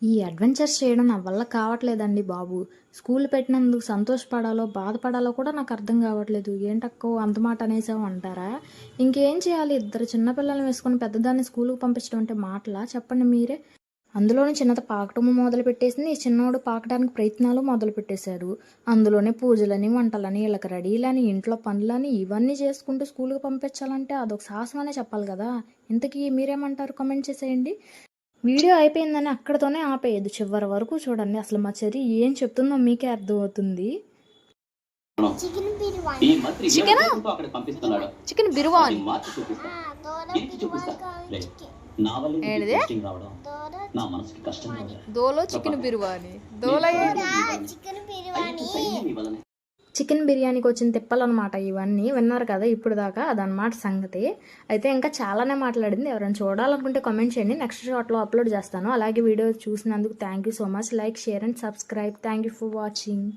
ఈ అడ్వెంచర్స్ చేయడం నా వల్ల కావట్లేదండి బాబు. స్కూల్ పెట్టినందుకు సంతోషపడాలో, బాధపడాలో కూడా నాకు అర్థం కావట్లేదు. ఏంటక్కో అంత మాట అనేసావు అంటారా? ఇంకేం చేయాలి? ఇద్దరు చిన్న పిల్లల్ని వేసుకొని పెద్దదాన్ని స్కూలుకి పంపించడం అంటే మాటలా? చెప్పండి మీరే. అందులోనే చిన్నది పాకటము మొదలుపెట్టేసింది. ఈ చిన్నోడు పాకడానికి ప్రయత్నాలు మొదలుపెట్టేశాడు. అందులోనే పూజలని, వంటలని, వీళ్ళకి రెడీలని, ఇంట్లో పనులని ఇవన్నీ చేసుకుంటూ స్కూలుకి పంపించాలంటే అదొక సాహసం అనే చెప్పాలి కదా! ఇంతకీ మీరేమంటారు? కామెంట్ చేసేయండి. వీడియో అయిపోయిందని అక్కడితోనే ఆపేయద్దు. చివరి వరకు చూడండి. అసలు మా చెర్రీ ఏం చెప్తుందో మీకే అర్థమవుతుంది. చికెన్ బిర్యానీ దోలో చికెన్ బిర్యానీ చికెన్ బిర్యానీకి వచ్చిన తిప్పలన్నమాట ఇవన్నీ. విన్నారు కదా ఇప్పుడు దాకా, అదనమాట సంగతి. అయితే ఇంకా చాలానే మాట్లాడింది. ఎవరైనా చూడాలనుకుంటే కామెంట్ చేయండి, నెక్స్ట్ షార్ట్లో అప్లోడ్ చేస్తాను. అలాగే వీడియో చూసినందుకు thank you so much. Like, share and subscribe. Thank you for watching.